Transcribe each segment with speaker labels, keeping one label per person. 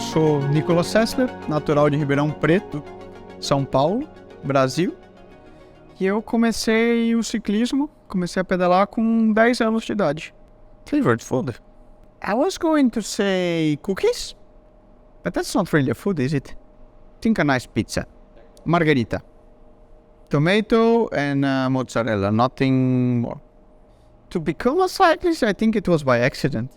Speaker 1: sou Nicolas Sessler, natural de Ribeirão Preto, São Paulo, Brasil. E eu comecei o ciclismo, comecei a pedalar com 10 anos de idade.
Speaker 2: Favorite food?
Speaker 1: I was going to say cookies, but that's not really a food, is it? Think a nice pizza. Margherita. Tomato and mozzarella, nothing more. To become a cyclist, I think it was by accident,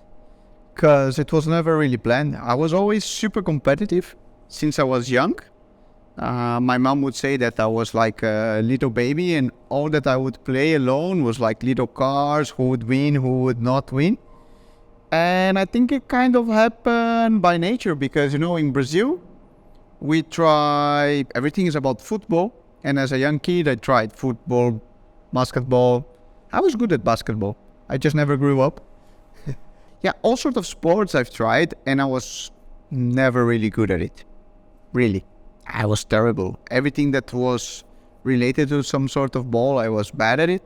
Speaker 1: because it was never really planned. I was always super competitive since I was young. My mom would say that I was like a little baby, and all that I would play alone was like little cars, who would win, who would not win. And I think it kind of happened by nature, because, in Brazil, we try, everything is about football. And as a young kid, I tried football, basketball. I was good at basketball. I just never grew up. Yeah, all sorts of sports I've tried, and I was never really good at it. Really. I was terrible. Everything that was related to some sort of ball, I was bad at it.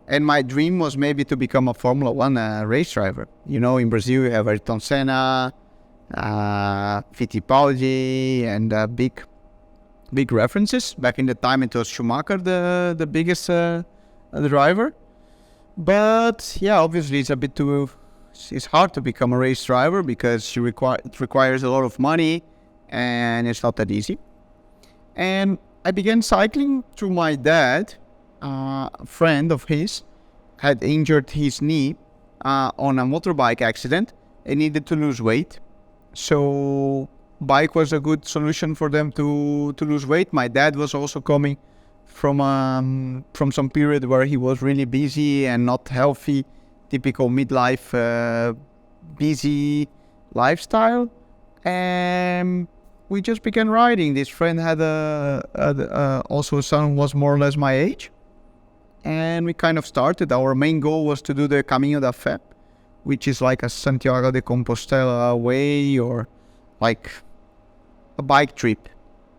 Speaker 1: And my dream was maybe to become a Formula One race driver. In Brazil, you have Ayrton Senna, Fittipaldi, and big references. Back in the time, it was Schumacher, the biggest driver. But yeah, obviously, it's hard to become a race driver because it requires a lot of money, and it's not that easy. And I began cycling through my dad. A friend of his had injured his knee on a motorbike accident and needed to lose weight. So bike was a good solution for them to lose weight. My dad was also coming from some period where he was really busy and not healthy, typical midlife busy lifestyle. And we just began riding. This friend had also a son who was more or less my age. And we kind of started. Our main goal was to do the Caminho da Fé, which is like a Santiago de Compostela way, or like a bike trip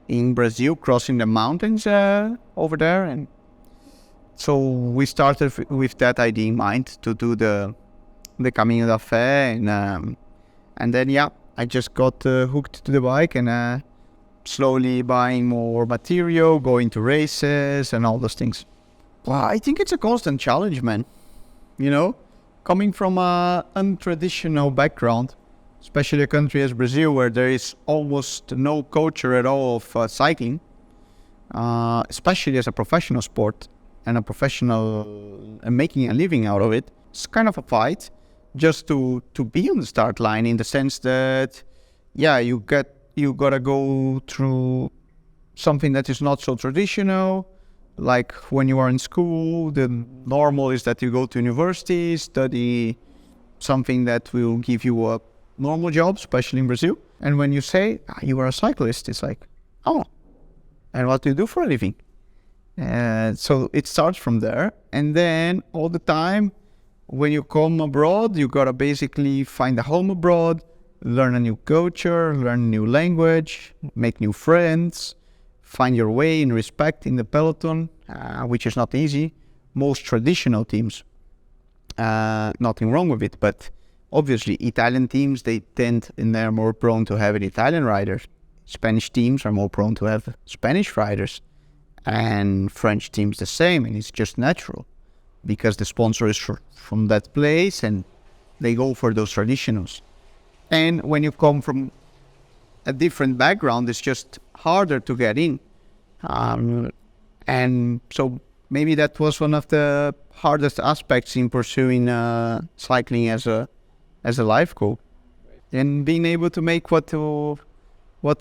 Speaker 1: in Brazil, crossing the mountains over there. And so we started with that idea in mind to do the Caminho da Fé. And then, yeah, I just got hooked to the bike and slowly buying more material, going to races and all those things. Well, I think it's a constant challenge, man. Coming from an untraditional background, especially a country as Brazil, where there is almost no culture at all of cycling, especially as a professional sport and a professional making a living out of it, it's kind of a fight just to be on the start line, in the sense that, yeah, you gotta go through something that is not so traditional. Like when you are in school, the normal is that you go to university, study something that will give you a normal job, especially in Brazil. And when you say you are a cyclist, it's like, oh, and what do you do for a living? So it starts from there. And then all the time, when you come abroad, you gotta basically find a home abroad, learn a new culture, learn a new language, make new friends, find your way in respect in the peloton, which is not easy. Most traditional teams, nothing wrong with it, but obviously Italian teams, they're more prone to having Italian riders. Spanish teams are more prone to have Spanish riders, and French teams the same, and it's just natural because the sponsor is from that place and they go for those traditionals. And when you come from a different background, it's just harder to get in. And so maybe that was one of the hardest aspects in pursuing cycling as a life goal. And being able to make what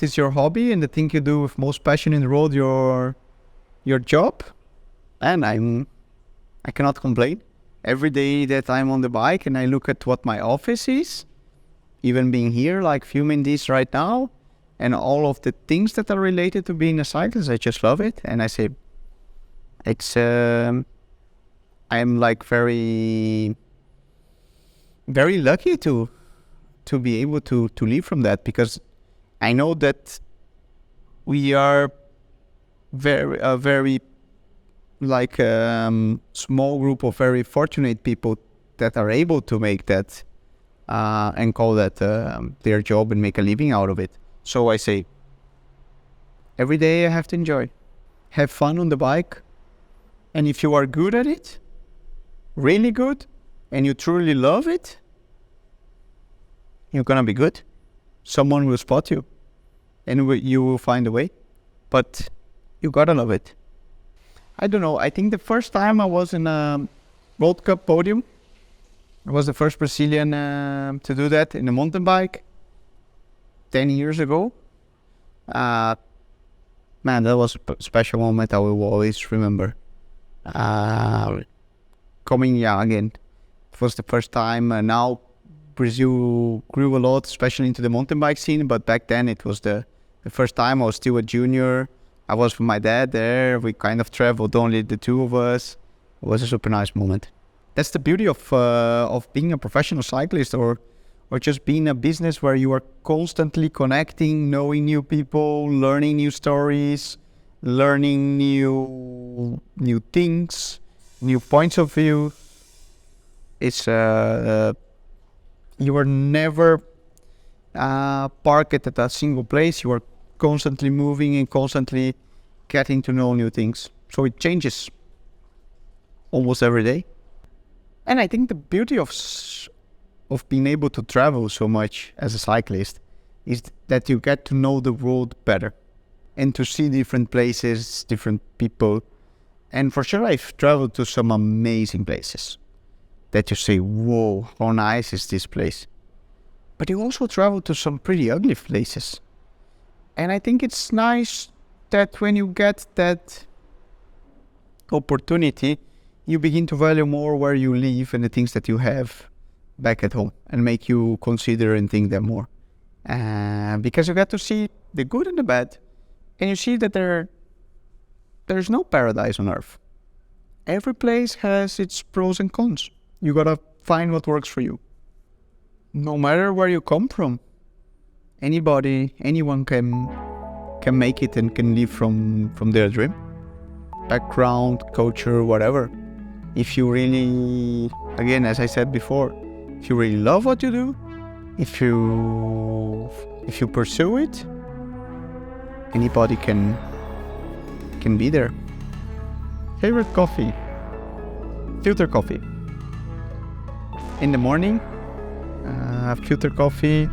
Speaker 1: is your hobby and the thing you do with most passion in the road your job. And I cannot complain. Every day that I'm on the bike and I look at what my office is, even being here, like filming this right now, and all of the things that are related to being a cyclist, I just love it. And I say, I'm like very, very lucky to be able to live from that, because I know that we are very like small group of very fortunate people that are able to make that and call that their job and make a living out of it. So I say, every day I have to enjoy. Have fun on the bike. And if you are good at it, really good, and you truly love it, you're gonna be good. Someone will spot you, and you will find a way. But you gotta love it. I don't know, I think the first time I was in a World Cup podium, I was the first Brazilian to do that in a mountain bike 10 years ago. Man, that was a special moment I will always remember. Coming again, it was the first time. Now Brazil grew a lot, especially into the mountain bike scene, but back then it was the first time. I was still a junior. I was with my dad there. We kind of traveled, only the two of us. It was a super nice moment. That's the beauty of being a professional cyclist, or just being a business where you are constantly connecting, knowing new people, learning new stories, learning new things, new points of view. It's you are never parked at a single place. You are constantly moving and constantly getting to know new things. So it changes almost every day. And I think the beauty of being able to travel so much as a cyclist is that you get to know the world better and to see different places, different people. And for sure, I've traveled to some amazing places that you say, whoa, how nice is this place? But you also travel to some pretty ugly places. And I think it's nice that when you get that opportunity, you begin to value more where you live and the things that you have back at home, and make you consider and think them more. Because you get to see the good and the bad, and you see that there's no paradise on earth. Every place has its pros and cons. You gotta find what works for you. No matter where you come from, anyone can make it and can live from their dream. Background, culture, whatever. If you really, again, as I said before, if you really love what you do, if you pursue it, anybody can be there. Favorite coffee? Filter coffee. In the morning, filter coffee,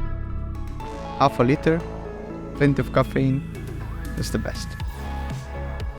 Speaker 1: half a liter, plenty of caffeine. That's the best.